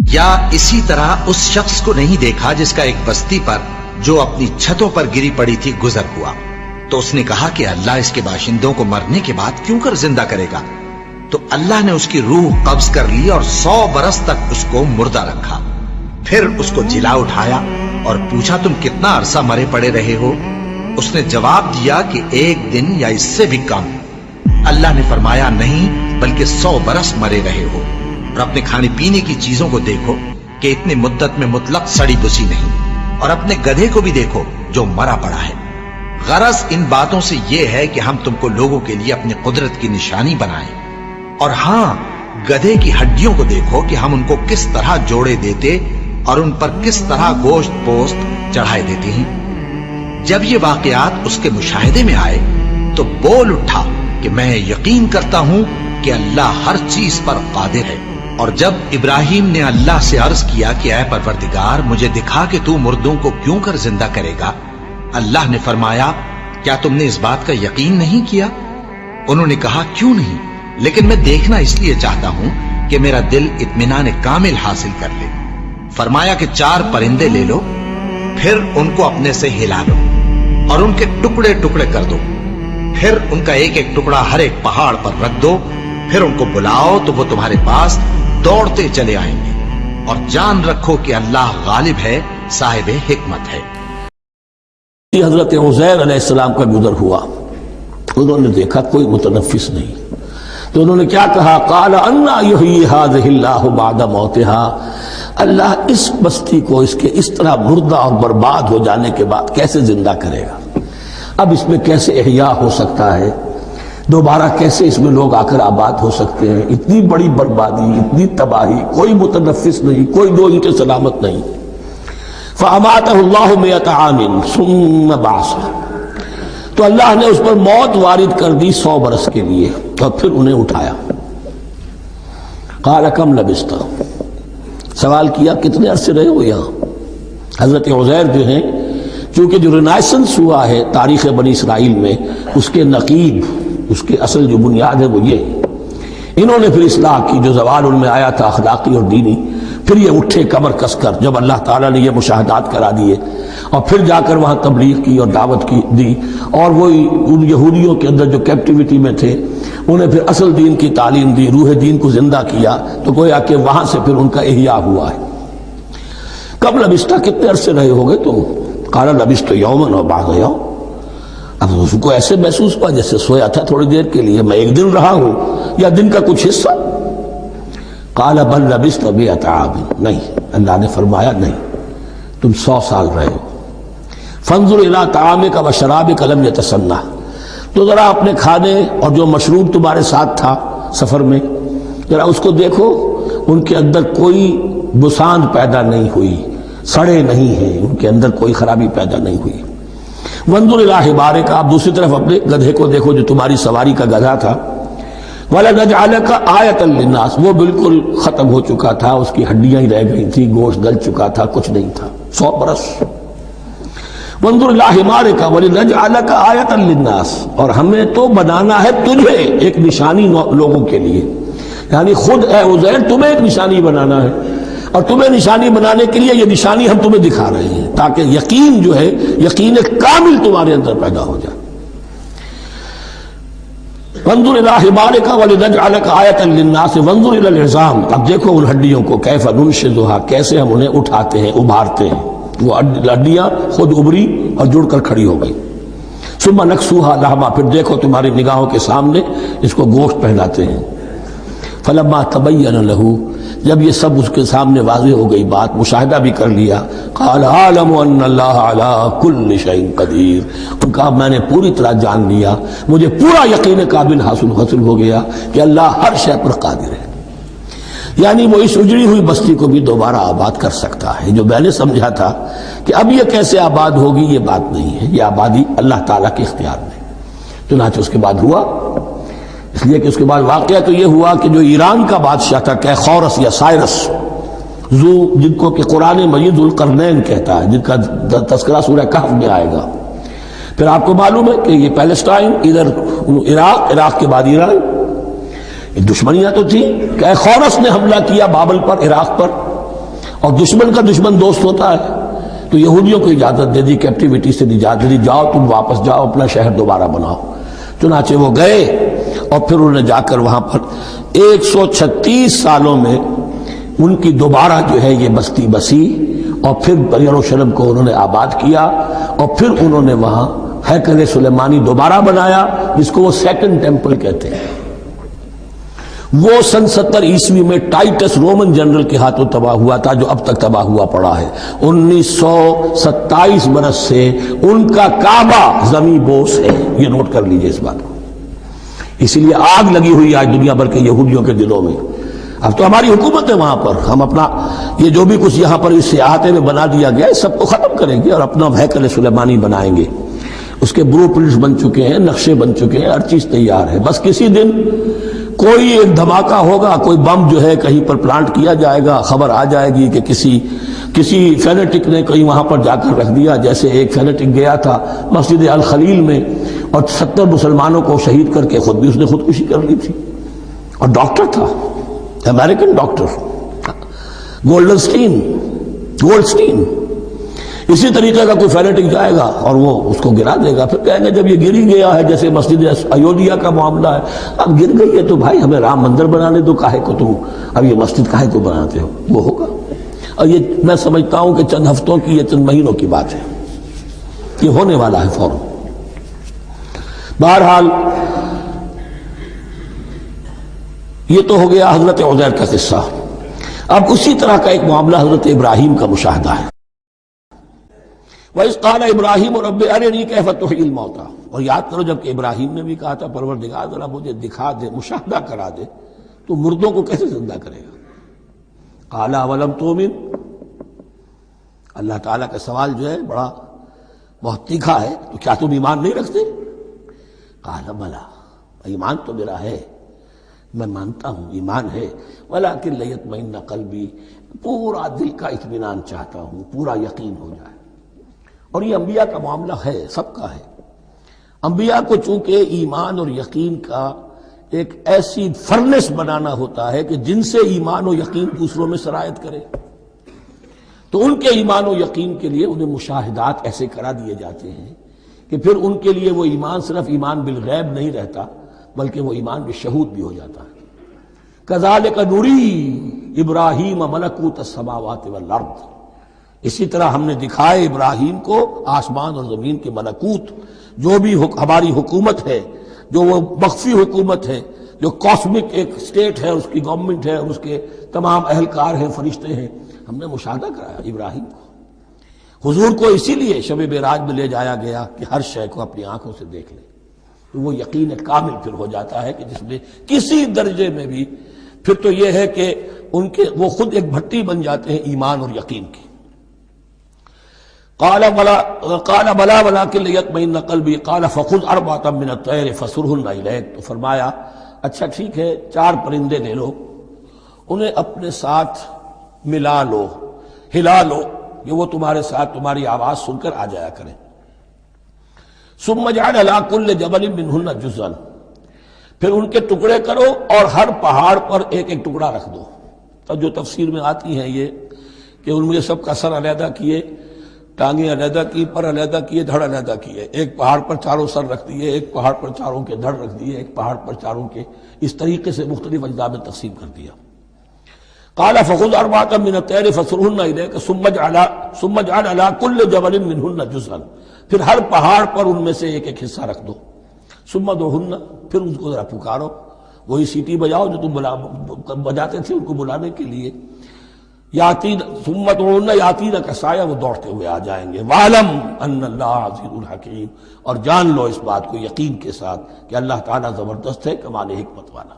یا اسی طرح اس شخص کو نہیں دیکھا جس کا ایک بستی پر جو اپنی چھتوں پر گری پڑی تھی گزر ہوا، تو اس نے کہا کہ اللہ اس کے باشندوں کو مرنے کے بعد کیوں کر زندہ کرے گا؟ تو اللہ نے اس کی روح قبض کر لی اور 100 برس تک اس کو مردہ رکھا۔ پھر اس کو جلا اٹھایا اور پوچھا تم کتنا عرصہ مرے پڑے رہے ہو؟ اس نے جواب دیا کہ 1 دن یا اس سے بھی کم۔ اللہ نے فرمایا نہیں بلکہ 100 برس مرے رہے ہو، اور اپنے کھانے پینے کی چیزوں کو دیکھو کہ اتنی مدت میں مطلق سڑی بسی نہیں، اور اپنے گدھے کو بھی دیکھو جو مرا پڑا ہے۔ غرض ان باتوں سے یہ ہے کہ ہم تم کو لوگوں کے لیے اپنی قدرت کی نشانی بنائیں، اور ہاں گدھے کی ہڈیوں کو دیکھو کہ ہم ان کو کس طرح جوڑے دیتے اور ان پر کس طرح گوشت پوست چڑھائے دیتے ہیں۔ جب یہ واقعات اس کے مشاہدے میں آئے تو بول اٹھا کہ میں یقین کرتا ہوں کہ اللہ ہر چیز پر قادر ہے۔ اور جب ابراہیم نے اللہ سے عرض کیا کہ اے پروردگار مجھے دکھا کہ تو مردوں کو کیوں کر زندہ کرے گا، اللہ نے فرمایا کیا تم نے اس بات کا یقین نہیں کیا؟ انہوں نے کہا کیوں نہیں، لیکن میں دیکھنا اس لیے چاہتا ہوں کہ میرا دل اطمینان کامل حاصل کر لے۔ فرمایا کہ 4 پرندے لے لو، پھر ان کو اپنے سے ہلا لو اور ان کے ٹکڑے ٹکڑے کر دو، پھر ان کا ایک ایک ٹکڑا ہر ایک پہاڑ پر رکھ دو، پھر ان کو بلاؤ تو وہ تمہارے پاس دوڑتے چلے آئیں گے، اور جان رکھو کہ اللہ غالب ہے، صاحب حکمت ہے۔ حضرت عزیر علیہ السلام کا گزر ہوا، انہوں نے دیکھا کوئی متنفس نہیں، تو انہوں نے کیا کہا؟ قال انا یحیی ھذہ اللہ بعد موتہا، اللہ اس بستی کو اس کے اس طرح مردہ اور برباد ہو جانے کے بعد کیسے زندہ کرے گا؟ اب اس میں کیسے احیاء ہو سکتا ہے؟ دوبارہ کیسے اس میں لوگ آ کر آباد ہو سکتے ہیں؟ اتنی بڑی بربادی، اتنی تباہی، کوئی متنفس نہیں، کوئی 2 اینٹیں سلامت نہیں۔ فَأَمَاتَهُ اللَّهُ مِئَةَ عَامٍ ثُمَّ بَعَثَهُ، تو اللہ نے اس پر موت وارد کر دی 100 برس کے لیے، اور پھر انہیں اٹھایا۔ قَالَ كَمْ لَبِثْتَ، سوال کیا کتنے عرصے رہے ہو یہاں؟ حضرت عزیر جو ہیں، چونکہ جو رینائسنس ہوا ہے تاریخ بنی اسرائیل میں، اس کے نقیب، اس کے اصل جو بنیاد ہے وہ یہ ہے۔ انہوں نے پھر اصلاح کی، جو زوال ان میں آیا تھا اخلاقی اور دینی، پھر یہ اٹھے کمر کس کر جب اللہ تعالیٰ نے یہ مشاہدات کرا دیے، اور پھر جا کر وہاں تبلیغ کی اور دعوت کی دی، اور وہ ان یہودیوں کے اندر جو کیپٹیوٹی میں تھے انہیں پھر اصل دین کی تعلیم دی، روح دین کو زندہ کیا، تو گویا کہ وہاں سے پھر ان کا احیاء ہوا ہے۔ کب لبثت، کتنے عرصے رہے ہوگے تم؟ قال لبثت یوما و بعض یوم، اب اس کو ایسے محسوس ہوا جیسے سویا تھا تھوڑی دیر کے لیے، میں 1 دن رہا ہوں یا دن کا کچھ حصہ۔ قال بل لبثت 100 عام، نہیں، اللہ نے فرمایا نہیں، تم 100 سال رہے ہو۔ فانظر الى طعامک و شرابک لم یتسنہ، تو ذرا اپنے کھانے اور جو مشروب تمہارے ساتھ تھا سفر میں، ذرا اس کو دیکھو، ان کے اندر کوئی بساند پیدا نہیں ہوئی، سڑے نہیں ہیں، ان کے اندر کوئی خرابی پیدا نہیں ہوئی۔ وانظر الی حمارک، آپ دوسری طرف اپنے گدھے کو دیکھو جو تمہاری سواری کا گدھا تھا۔ وَلَنَجْعَلَكَ آیَةً لِلنَّاسِ، وہ بالکل ختم ہو چکا تھا، اس کی ہڈیاں ہی رہ گئی تھی، گوشت گل چکا تھا، کچھ نہیں تھا، 100 برس۔ وانظر الی حمارک وَلِنَجْعَلَكَ آیَةً لِلنَّاسِ، اور ہمیں تو بنانا ہے تجھے ایک نشانی لوگوں کے لیے، یعنی خود اے عزیر تمہیں ایک نشانی بنانا ہے، اور تمہیں نشانی بنانے کے لیے یہ نشانی ہم تمہیں دکھا رہے ہیں تاکہ یقین جو ہے، یقین کامل تمہارے اندر پیدا ہو جائے۔ وانظر الی حمارک ولنجعلک آیۃ للناس وانظر الی العظام، اب دیکھو ان ہڈیوں کو، کیف ننشزھا، کیسے ہم انہیں اٹھاتے ہیں، ابھارتے ہیں، وہ ہڈیاں خود ابری اور جڑ کر کھڑی ہو گئی۔ ثم نکسوھا لحما، پھر دیکھو تمہاری نگاہوں کے سامنے اس کو گوشت پہناتے ہیں۔ فلما تبین لہ، جب یہ سب اس کے سامنے واضح ہو گئی بات، مشاہدہ بھی کر لیا، قال اعلم ان اللہ علی کل شیء قدیر، ان کا میں نے پوری طرح جان لیا، مجھے پورا یقین قابل حاصل ہو گیا کہ اللہ ہر شے پر قادر ہے، یعنی وہ اس اجڑی ہوئی بستی کو بھی دوبارہ آباد کر سکتا ہے۔ جو میں نے سمجھا تھا کہ اب یہ کیسے آباد ہوگی، یہ بات نہیں ہے، یہ آبادی اللہ تعالیٰ کے اختیار میں۔ چنانچہ اس کے بعد ہوا، اس لیے کہ اس کے بعد واقعہ تو یہ ہوا کہ جو ایران کا بادشاہ تھا کیخورس یا سائرس، جن کو کہ قرآن مجید ذوالقرنین کہتا ہے، جن کا تذکرہ سورہ کہف میں آئے گا۔ پھر آپ کو معلوم ہے کہ یہ پیلسٹائن، ادھر عراق کے بعد ایران، دشمنیاں تو تھی۔ کیخورس نے حملہ کیا بابل پر، عراق پر، اور دشمن کا دشمن دوست ہوتا ہے. تو یہودیوں کو اجازت دے دی، کیپٹیوٹی سے اجازت دے دی، جاؤ تم واپس جاؤ، اپنا شہر دوبارہ بناؤ. چنانچہ وہ گئے اور پھر انہوں نے جا کر وہاں پر 136 سالوں میں ان کی دوبارہ جو ہے یہ بستی بسی، اور پھر یروشلم کو انہوں نے آباد کیا، اور پھر انہوں نے وہاں ہیکل سلیمانی دوبارہ بنایا، جس کو وہ سیکنڈ ٹیمپل کہتے ہیں. وہ سن 70 عیسوی میں ٹائٹس رومن جنرل کے ہاتھوں تباہ ہوا تھا، جو اب تک تباہ ہوا پڑا ہے. 1927 برس سے ان کا کعبہ زمیں بوس ہے، یہ نوٹ کر لیجئے اس بات کو. اسی لیے آگ لگی ہوئی آج دنیا بھر کے یہودیوں کے دلوں میں. اب تو ہماری حکومت ہے وہاں پر، ہم اپنا یہ جو بھی کچھ یہاں پر اس احاطے میں بنا دیا گیا ہے سب کو ختم کریں گے اور اپنا ہیکل سلیمانی بنائیں گے. اس کے بلو پرنٹس بن چکے ہیں، نقشے بن چکے ہیں، ہر چیز تیار ہے. بس کسی دن کوئی ایک دھماکہ ہوگا، کوئی بم جو ہے کہیں پر پلانٹ کیا جائے گا، خبر آ جائے گی کہ کسی فینیٹک نے کہیں وہاں پر جا کر رکھ دیا. جیسے ایک فینیٹک گیا تھا مسجد الخلیل میں اور 70 مسلمانوں کو شہید کر کے خود بھی اس نے خودکشی کر لی تھی، اور ڈاکٹر تھا، امریکن ڈاکٹر گولڈسٹین. اسی طریقے کا کوئی فینیٹک جائے گا اور وہ اس کو گرا دے گا، پھر کہیں گے جب یہ گر ہی گیا ہے، جیسے مسجد ایودھیا کا معاملہ ہے، اب گر گئی ہے تو بھائی ہمیں رام مندر بنانے دو، کاہے کو تم اب یہ مسجد کاہے کو بناتے ہو. وہ ہوگا، اور یہ میں سمجھتا ہوں کہ چند ہفتوں کی یا چند مہینوں کی بات ہے، یہ ہونے والا ہے فوراً. بہرحال یہ تو ہو گیا حضرت عزیر کا قصہ. اب اسی طرح کا ایک معاملہ حضرت ابراہیم کا مشاہدہ ہے. وَإِذْ قَالَ إِبْرَاهِيمُ رَبِّ أَرِنِي كَيْفَ تُحْيِي الْمَوْتَى. اور یاد کرو جب کہ ابراہیم نے بھی کہا تھا پروردگار ذرا مجھے دکھا دے، مشاہدہ کرا دے تو مردوں کو کیسے زندہ کرے گا. قَالَ أَوَلَمْ تُؤْمِنْ. اللہ تعالیٰ کا سوال جو ہے بڑا بہت تیکھا ہے، تو کیا تم ایمان نہیں رکھتے؟ قَالَ بَلَىٰ. ایمان تو میرا ہے، میں مانتا ہوں ایمان ہے، وَلَٰكِن لِيَطْمَئِنَّ قَلْبِي. پورا دل کا اطمینان چاہتا ہوں، پورا یقین ہو جائے. اور یہ انبیاء کا معاملہ ہے، سب کا ہے. انبیاء کو چونکہ ایمان اور یقین کا ایک ایسی فرنس بنانا ہوتا ہے کہ جن سے ایمان و یقین دوسروں میں سرایت کرے، تو ان کے ایمان و یقین کے لیے انہیں مشاہدات ایسے کرا دیے جاتے ہیں کہ پھر ان کے لیے وہ ایمان صرف ایمان بالغیب نہیں رہتا، بلکہ وہ ایمان بالشہود بھی ہو جاتا ہے. کذالک نری ابراہیم ملکوت السماوات والارض. اسی طرح ہم نے دکھائے ابراہیم کو آسمان اور زمین کے ملکوت، جو بھی ہماری حکومت ہے، جو وہ مخفی حکومت ہے، جو کاسمک ایک اسٹیٹ ہے، اس کی گورنمنٹ ہے، اس کے تمام اہلکار ہیں، فرشتے ہیں، ہم نے مشاہدہ کرایا ابراہیم کو. حضور کو اسی لیے شب معراج میں لے جایا گیا کہ ہر شے کو اپنی آنکھوں سے دیکھ لے. تو وہ یقین کامل پھر ہو جاتا ہے کہ جس میں کسی درجے میں بھی پھر تو یہ ہے کہ وہ خود ایک بھٹی بن جاتے ہیں ایمان اور یقین کی. قال بلا ولكن ليطمئن قلبي قال فخذ أربعة من الطير فصرهن إليك. تو فرمایا اچھا ٹھیک ہے، 4 پرندے لے لو، انہیں اپنے ساتھ ملا لو، ہلا لو، کہ وہ تمہارے ساتھ تمہاری آواز سن کر آ جایا کریں. ثم اجعل على كل جبل منهن جزءا. پھر ان کے ٹکڑے کرو اور ہر پہاڑ پر ایک ایک ٹکڑا رکھ دو. تو جو تفسیر میں آتی ہیں یہ کہ ان میں سب کا سر علیحدہ کیے، ٹانگیں علیحدہ کی، پر علیحدہ کیے، دھڑ علیحدہ کیے، ایک پہاڑ پر چاروں سر رکھ دیے، ایک پہاڑ پر چاروں کے دھڑ رکھ دیے، ایک پہاڑ پر چاروں کے، اس طریقے سے مختلف اجزاء میں تقسیم کر دیا. قال فخذ أربعة من الطير فصرهن إليك ثم اجعل على كل جبل منهن جزءا. پھر ہر پہاڑ پر ان میں سے ایک ایک حصہ رکھ دو. ثم ادعوهن. پھر ان کو ذرا پکارو، وہی سیٹی بجاؤ جو تم بجاتے تھے ان کو بلانے کے لیے. یاتین ثم ادعوهن یاتینک سایہ، وہ دوڑتے ہوئے آ جائیں گے. وَاعْلَمْ أَنَّ اللَّهَ عَزِيزٌ حَكِيمٌ. اور جان لو اس بات کو یقین کے ساتھ کہ اللہ تعالیٰ زبردست ہے، کمال حکمت والا.